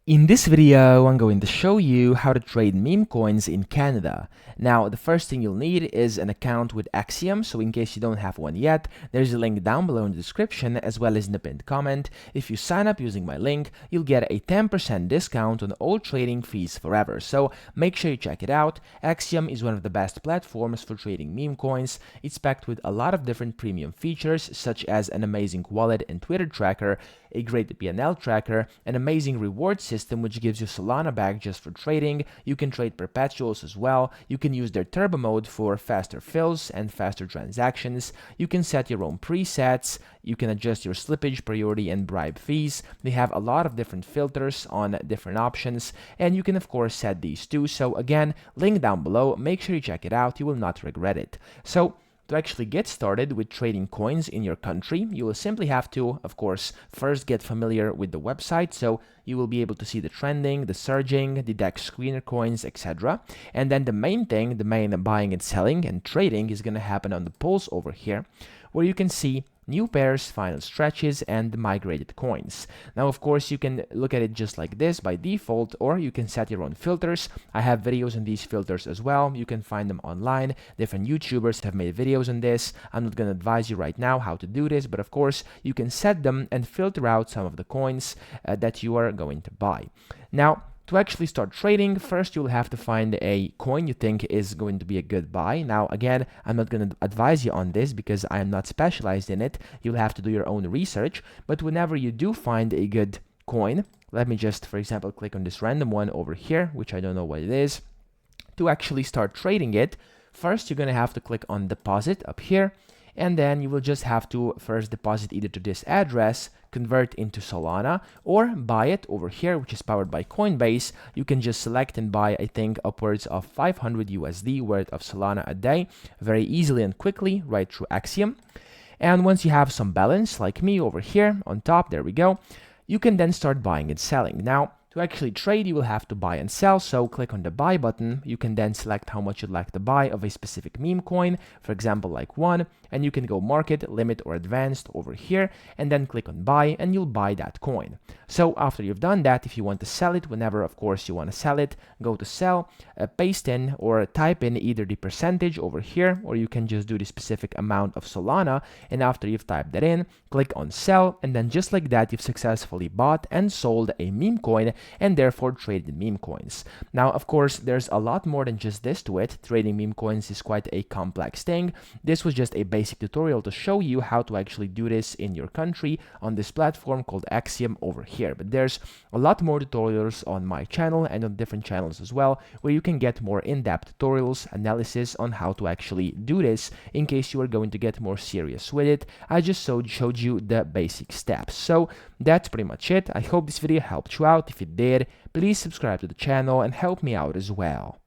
In this video, I'm going to show you how to trade meme coins in Canada. Now, the first thing you'll need is an account with Axiom, so in case you don't have one yet, there's a link down below in the description as well as in the pinned comment. If you sign up using my link, you'll get a 10% discount on all trading fees forever, so make sure you check it out. Axiom is one of the best platforms for trading meme coins. It's packed with a lot of different premium features such as an amazing wallet and Twitter tracker, a great PNL tracker, an amazing reward system which gives you Solana back just for trading. You can trade perpetuals as well. You can use their turbo mode for faster fills and faster transactions. You can set your own presets. You can adjust your slippage, priority, and bribe fees. They have a lot of different filters on different options, and you can of course set these too. So again, link down below. Make sure you check it out. You will not regret it. So to actually get started with trading coins in your country, you will simply have to, of course, first get familiar with the website. So you will be able to see the trending, the surging, the DEX screener coins, etc. And then the main thing, the main buying and selling and trading is going to happen on the polls over here, where you can see new pairs, final stretches, and migrated coins. Now, of course, you can look at it just like this by default, or you can set your own filters. I have videos on these filters as well. You can find them online. Different YouTubers have made videos on this. I'm not going to advise you right now how to do this, but of course, you can set them and filter out some of the coins that you are going to buy. Now, to actually start trading, first you'll have to find a coin you think is going to be a good buy. Now, again, I'm not going to advise you on this because I am not specialized in it. You'll have to do your own research. But whenever you do find a good coin, let me just, for example, click on this random one over here, which I don't know what it is. To actually start trading it, first you're going to have to click on deposit up here. And then you will just have to first deposit either to this address, convert into Solana, or buy it over here, which is powered by Coinbase. You can just select and buy, I think, upwards of 500 USD worth of Solana a day, very easily and quickly, right through Axiom. And once you have some balance, like me over here on top, there we go, you can then start buying and selling. Now, to actually trade, you will have to buy and sell, so click on the buy button. You can then select how much you'd like to buy of a specific meme coin, for example, like one, and you can go market, limit, or advanced over here, and then click on buy, and you'll buy that coin. So after you've done that, if you want to sell it, whenever, of course, you want to sell it, go to sell, paste in or type in either the percentage over here, or you can just do the specific amount of Solana, and after you've typed that in, click on sell, and then just like that, you've successfully bought and sold a meme coin, and therefore traded meme coins. Now, of course, there's a lot more than just this to it. Trading meme coins is quite a complex thing. This was just a basic tutorial to show you how to actually do this in your country on this platform called Axiom over here. But there's a lot more tutorials on my channel and on different channels as well, where you can get more in-depth tutorials, analysis on how to actually do this in case you are going to get more serious with it. I just showed you the basic steps. So that's pretty much it. I hope this video helped you out. If it did, please subscribe to the channel and help me out as well.